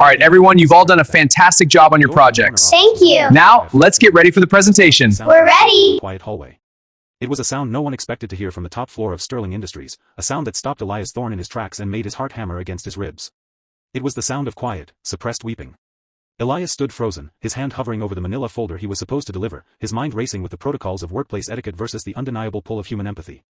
All right, everyone, you've all done a fantastic job on your projects. Thank you. Now, let's get ready for the presentation. We're ready. Quiet hallway. It was a sound no one expected to hear from the top floor of Sterling Industries, a sound that stopped Elias Thorne in his tracks and made his heart hammer against his ribs. It was the sound of quiet, suppressed weeping. Elias stood frozen, his hand hovering over the manila folder he was supposed to deliver, his mind racing with the protocols of workplace etiquette versus the undeniable pull of human empathy.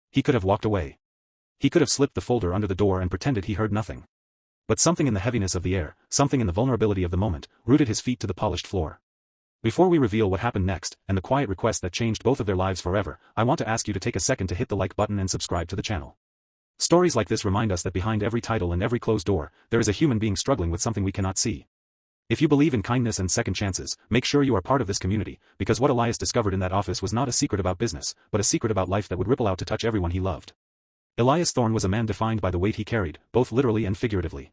He could have walked away. He could have slipped the folder under the door and pretended he heard nothing. But something in the heaviness of the air, something in the vulnerability of the moment, rooted his feet to the polished floor. Before we reveal what happened next, and the quiet request that changed both of their lives forever, I want to ask you to take a second to hit the like button and subscribe to the channel. Stories like this remind us that behind every title and every closed door, there is a human being struggling with something we cannot see. If you believe in kindness and second chances, make sure you are part of this community, because what Elias discovered in that office was not a secret about business, but a secret about life that would ripple out to touch everyone he loved. Elias Thorne was a man defined by the weight he carried, both literally and figuratively.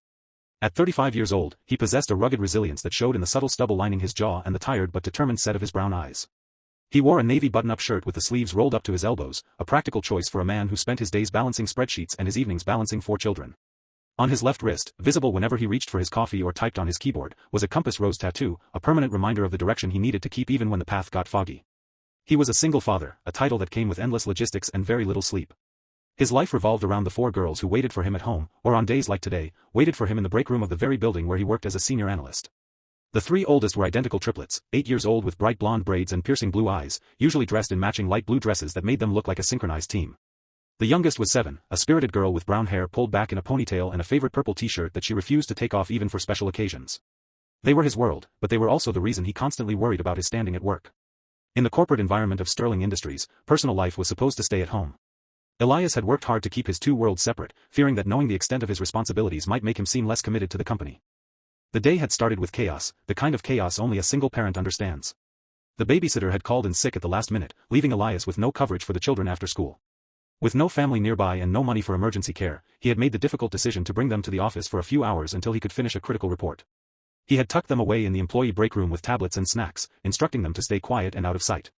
At 35 years old, he possessed a rugged resilience that showed in the subtle stubble lining his jaw and the tired but determined set of his brown eyes. He wore a navy button-up shirt with the sleeves rolled up to his elbows, a practical choice for a man who spent his days balancing spreadsheets and his evenings balancing 4 children. On his left wrist, visible whenever he reached for his coffee or typed on his keyboard, was a compass rose tattoo, a permanent reminder of the direction he needed to keep even when the path got foggy. He was a single father, a title that came with endless logistics and very little sleep. His life revolved around the 4 girls who waited for him at home, or on days like today, waited for him in the break room of the very building where he worked as a senior analyst. The 3 oldest were identical triplets, 8 years old with bright blonde braids and piercing blue eyes, usually dressed in matching light blue dresses that made them look like a synchronized team. The youngest was 7, a spirited girl with brown hair pulled back in a ponytail and a favorite purple t-shirt that she refused to take off even for special occasions. They were his world, but they were also the reason he constantly worried about his standing at work. In the corporate environment of Sterling Industries, personal life was supposed to stay at home. Elias had worked hard to keep his 2 worlds separate, fearing that knowing the extent of his responsibilities might make him seem less committed to the company. The day had started with chaos, the kind of chaos only a single parent understands. The babysitter had called in sick at the last minute, leaving Elias with no coverage for the children after school. With no family nearby and no money for emergency care, he had made the difficult decision to bring them to the office for a few hours until he could finish a critical report. He had tucked them away in the employee break room with tablets and snacks, instructing them to stay quiet and out of sight.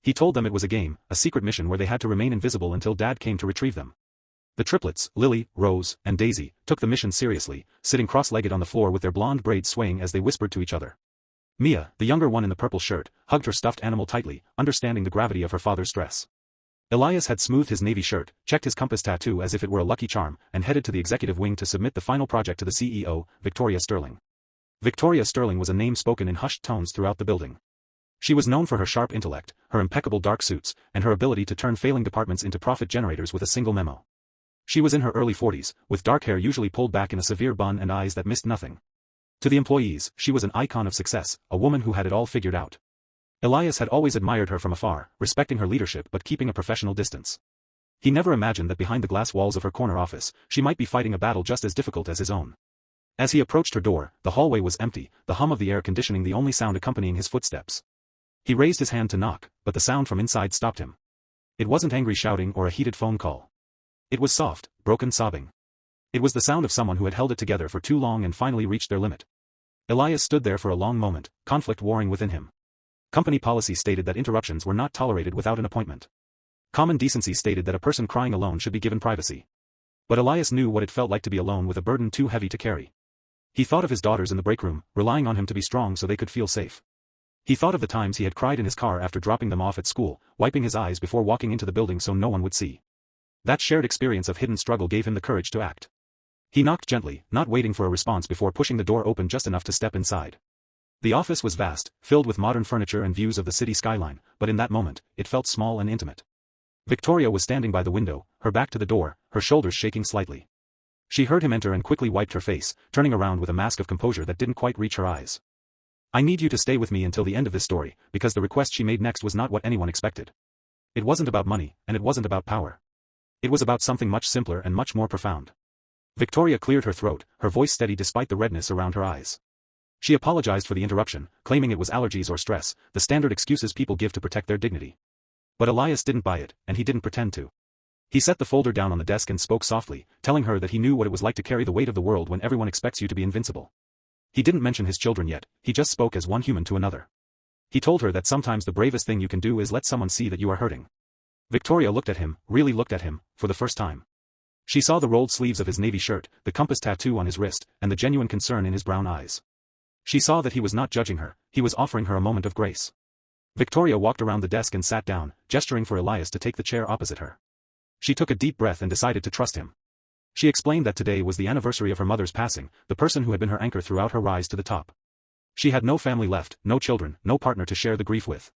He told them it was a game, a secret mission where they had to remain invisible until Dad came to retrieve them. The triplets, Lily, Rose, and Daisy, took the mission seriously, sitting cross-legged on the floor with their blonde braids swaying as they whispered to each other. Mia, the younger one in the purple shirt, hugged her stuffed animal tightly, understanding the gravity of her father's stress. Elias had smoothed his navy shirt, checked his compass tattoo as if it were a lucky charm, and headed to the executive wing to submit the final project to the CEO, Victoria Sterling. Victoria Sterling was a name spoken in hushed tones throughout the building. She was known for her sharp intellect, her impeccable dark suits, and her ability to turn failing departments into profit generators with a single memo. She was in her early 40s, with dark hair usually pulled back in a severe bun and eyes that missed nothing. To the employees, she was an icon of success, a woman who had it all figured out. Elias had always admired her from afar, respecting her leadership but keeping a professional distance. He never imagined that behind the glass walls of her corner office, she might be fighting a battle just as difficult as his own. As he approached her door, the hallway was empty, the hum of the air conditioning the only sound accompanying his footsteps. He raised his hand to knock, but the sound from inside stopped him. It wasn't angry shouting or a heated phone call. It was soft, broken sobbing. It was the sound of someone who had held it together for too long and finally reached their limit. Elias stood there for a long moment, conflict warring within him. Company policy stated that interruptions were not tolerated without an appointment. Common decency stated that a person crying alone should be given privacy. But Elias knew what it felt like to be alone with a burden too heavy to carry. He thought of his daughters in the break room, relying on him to be strong so they could feel safe. He thought of the times he had cried in his car after dropping them off at school, wiping his eyes before walking into the building so no one would see. That shared experience of hidden struggle gave him the courage to act. He knocked gently, not waiting for a response before pushing the door open just enough to step inside. The office was vast, filled with modern furniture and views of the city skyline, but in that moment, it felt small and intimate. Victoria was standing by the window, her back to the door, her shoulders shaking slightly. She heard him enter and quickly wiped her face, turning around with a mask of composure that didn't quite reach her eyes. "I need you to stay with me until the end of this story," because the request she made next was not what anyone expected. It wasn't about money, and it wasn't about power. It was about something much simpler and much more profound. Victoria cleared her throat, her voice steady despite the redness around her eyes. She apologized for the interruption, claiming it was allergies or stress, the standard excuses people give to protect their dignity. But Elias didn't buy it, and he didn't pretend to. He set the folder down on the desk and spoke softly, telling her that he knew what it was like to carry the weight of the world when everyone expects you to be invincible. He didn't mention his children yet, he just spoke as one human to another. He told her that sometimes the bravest thing you can do is let someone see that you are hurting. Victoria looked at him, really looked at him, for the first time. She saw the rolled sleeves of his navy shirt, the compass tattoo on his wrist, and the genuine concern in his brown eyes. She saw that he was not judging her, he was offering her a moment of grace. Victoria walked around the desk and sat down, gesturing for Elias to take the chair opposite her. She took a deep breath and decided to trust him. She explained that today was the anniversary of her mother's passing, the person who had been her anchor throughout her rise to the top. She had no family left, no children, no partner to share the grief with.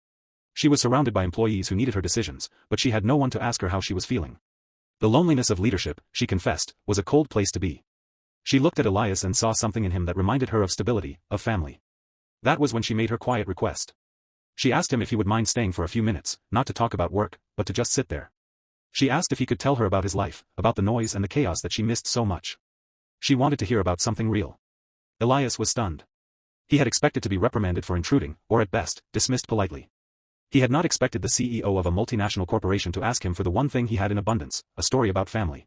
She was surrounded by employees who needed her decisions, but she had no one to ask her how she was feeling. The loneliness of leadership, she confessed, was a cold place to be. She looked at Elias and saw something in him that reminded her of stability, of family. That was when she made her quiet request. She asked him if he would mind staying for a few minutes, not to talk about work, but to just sit there. She asked if he could tell her about his life, about the noise and the chaos that she missed so much. She wanted to hear about something real. Elias was stunned. He had expected to be reprimanded for intruding, or at best, dismissed politely. He had not expected the CEO of a multinational corporation to ask him for the one thing he had in abundance, a story about family.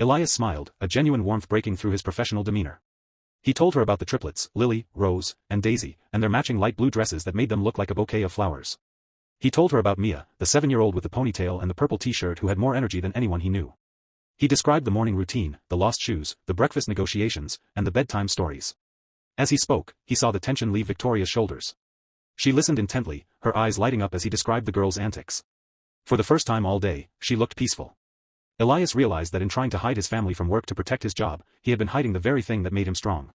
Elias smiled, a genuine warmth breaking through his professional demeanor. He told her about the triplets, Lily, Rose, and Daisy, and their matching light blue dresses that made them look like a bouquet of flowers. He told her about Mia, the 7-year-old with the ponytail and the purple t-shirt who had more energy than anyone he knew. He described the morning routine, the lost shoes, the breakfast negotiations, and the bedtime stories. As he spoke, he saw the tension leave Victoria's shoulders. She listened intently, her eyes lighting up as he described the girl's antics. For the first time all day, she looked peaceful. Elias realized that in trying to hide his family from work to protect his job, he had been hiding the very thing that made him strong.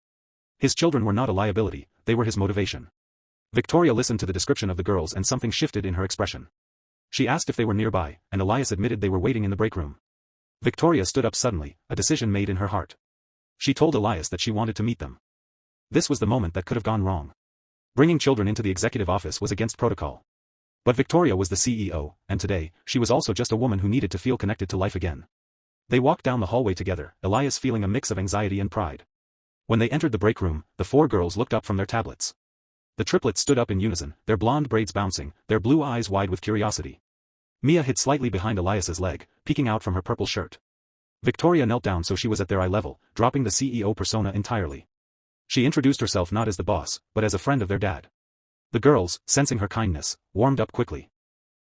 His children were not a liability, they were his motivation. Victoria listened to the description of the girls and something shifted in her expression. She asked if they were nearby, and Elias admitted they were waiting in the break room. Victoria stood up suddenly, a decision made in her heart. She told Elias that she wanted to meet them. This was the moment that could have gone wrong. Bringing children into the executive office was against protocol. But Victoria was the CEO, and today, she was also just a woman who needed to feel connected to life again. They walked down the hallway together, Elias feeling a mix of anxiety and pride. When they entered the break room, the 4 girls looked up from their tablets. The triplets stood up in unison, their blonde braids bouncing, their blue eyes wide with curiosity. Mia hid slightly behind Elias's leg, peeking out from her purple shirt. Victoria knelt down so she was at their eye level, dropping the CEO persona entirely. She introduced herself not as the boss, but as a friend of their dad. The girls, sensing her kindness, warmed up quickly.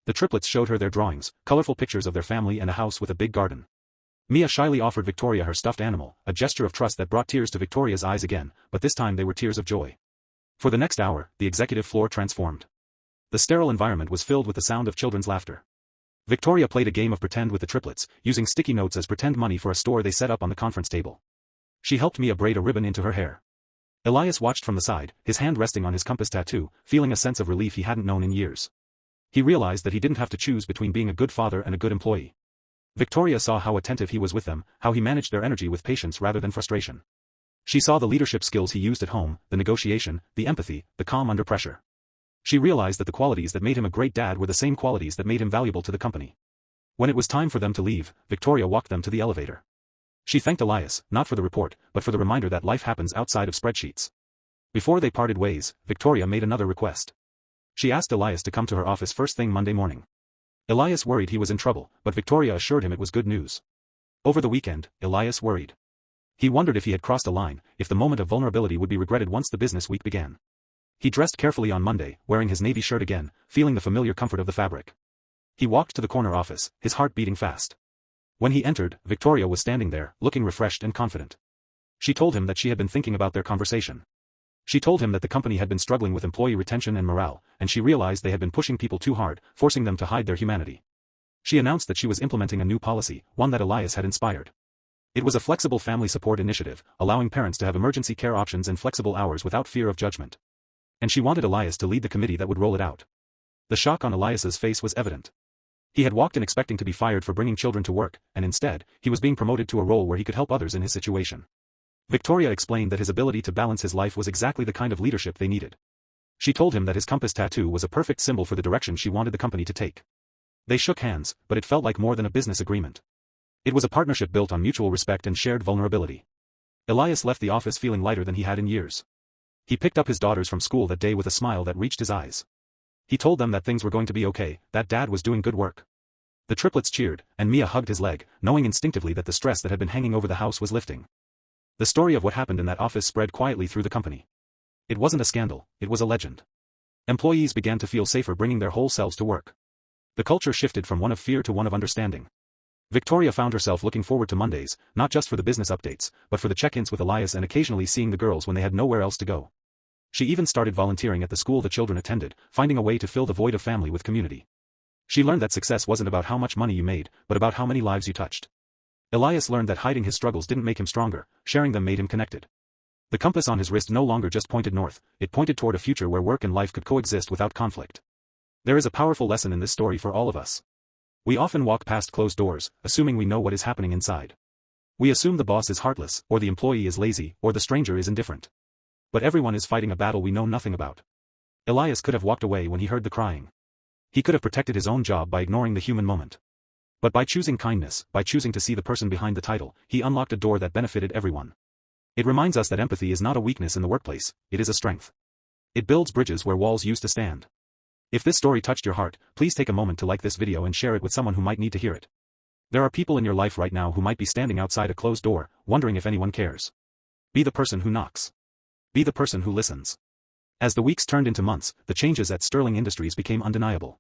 The triplets showed her their drawings, colorful pictures of their family and a house with a big garden. Mia shyly offered Victoria her stuffed animal, a gesture of trust that brought tears to Victoria's eyes again, but this time they were tears of joy. For the next hour, the executive floor transformed. The sterile environment was filled with the sound of children's laughter. Victoria played a game of pretend with the triplets, using sticky notes as pretend money for a store they set up on the conference table. She helped Mia braid a ribbon into her hair. Elias watched from the side, his hand resting on his compass tattoo, feeling a sense of relief he hadn't known in years. He realized that he didn't have to choose between being a good father and a good employee. Victoria saw how attentive he was with them, how he managed their energy with patience rather than frustration. She saw the leadership skills he used at home, the negotiation, the empathy, the calm under pressure. She realized that the qualities that made him a great dad were the same qualities that made him valuable to the company. When it was time for them to leave, Victoria walked them to the elevator. She thanked Elias, not for the report, but for the reminder that life happens outside of spreadsheets. Before they parted ways, Victoria made another request. She asked Elias to come to her office first thing Monday morning. Elias worried he was in trouble, but Victoria assured him it was good news. Over the weekend, Elias worried. He wondered if he had crossed a line, if the moment of vulnerability would be regretted once the business week began. He dressed carefully on Monday, wearing his navy shirt again, feeling the familiar comfort of the fabric. He walked to the corner office, his heart beating fast. When he entered, Victoria was standing there, looking refreshed and confident. She told him that she had been thinking about their conversation. She told him that the company had been struggling with employee retention and morale, and she realized they had been pushing people too hard, forcing them to hide their humanity. She announced that she was implementing a new policy, one that Elias had inspired. It was a flexible family support initiative, allowing parents to have emergency care options and flexible hours without fear of judgment. And she wanted Elias to lead the committee that would roll it out. The shock on Elias's face was evident. He had walked in expecting to be fired for bringing children to work, and instead, he was being promoted to a role where he could help others in his situation. Victoria explained that his ability to balance his life was exactly the kind of leadership they needed. She told him that his compass tattoo was a perfect symbol for the direction she wanted the company to take. They shook hands, but it felt like more than a business agreement. It was a partnership built on mutual respect and shared vulnerability. Elias left the office feeling lighter than he had in years. He picked up his daughters from school that day with a smile that reached his eyes. He told them that things were going to be okay, that Dad was doing good work. The triplets cheered, and Mia hugged his leg, knowing instinctively that the stress that had been hanging over the house was lifting. The story of what happened in that office spread quietly through the company. It wasn't a scandal, it was a legend. Employees began to feel safer bringing their whole selves to work. The culture shifted from one of fear to one of understanding. Victoria found herself looking forward to Mondays, not just for the business updates, but for the check-ins with Elias and occasionally seeing the girls when they had nowhere else to go. She even started volunteering at the school the children attended, finding a way to fill the void of family with community. She learned that success wasn't about how much money you made, but about how many lives you touched. Elias learned that hiding his struggles didn't make him stronger, sharing them made him connected. The compass on his wrist no longer just pointed north, it pointed toward a future where work and life could coexist without conflict. There is a powerful lesson in this story for all of us. We often walk past closed doors, assuming we know what is happening inside. We assume the boss is heartless, or the employee is lazy, or the stranger is indifferent. But everyone is fighting a battle we know nothing about. Elias could have walked away when he heard the crying. He could have protected his own job by ignoring the human moment. But by choosing kindness, by choosing to see the person behind the title, he unlocked a door that benefited everyone. It reminds us that empathy is not a weakness in the workplace, it is a strength. It builds bridges where walls used to stand. If this story touched your heart, please take a moment to like this video and share it with someone who might need to hear it. There are people in your life right now who might be standing outside a closed door, wondering if anyone cares. Be the person who knocks. Be the person who listens. As the weeks turned into months, the changes at Sterling Industries became undeniable.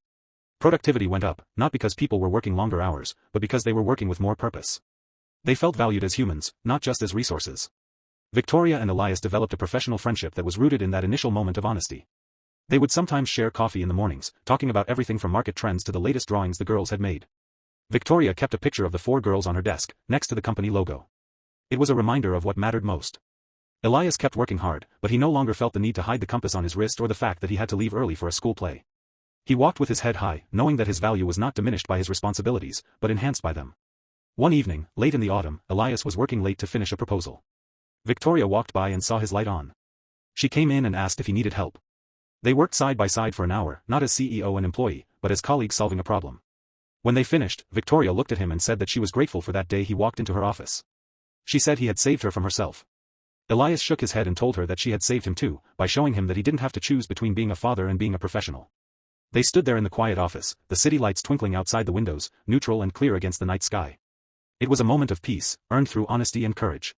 Productivity went up, not because people were working longer hours, but because they were working with more purpose. They felt valued as humans, not just as resources. Victoria and Elias developed a professional friendship that was rooted in that initial moment of honesty. They would sometimes share coffee in the mornings, talking about everything from market trends to the latest drawings the girls had made. Victoria kept a picture of the 4 girls on her desk, next to the company logo. It was a reminder of what mattered most. Elias kept working hard, but he no longer felt the need to hide the compass on his wrist or the fact that he had to leave early for a school play. He walked with his head high, knowing that his value was not diminished by his responsibilities, but enhanced by them. One evening, late in the autumn, Elias was working late to finish a proposal. Victoria walked by and saw his light on. She came in and asked if he needed help. They worked side by side for an hour, not as CEO and employee, but as colleagues solving a problem. When they finished, Victoria looked at him and said that she was grateful for that day he walked into her office. She said he had saved her from herself. Elias shook his head and told her that she had saved him too, by showing him that he didn't have to choose between being a father and being a professional. They stood there in the quiet office, the city lights twinkling outside the windows, neutral and clear against the night sky. It was a moment of peace, earned through honesty and courage.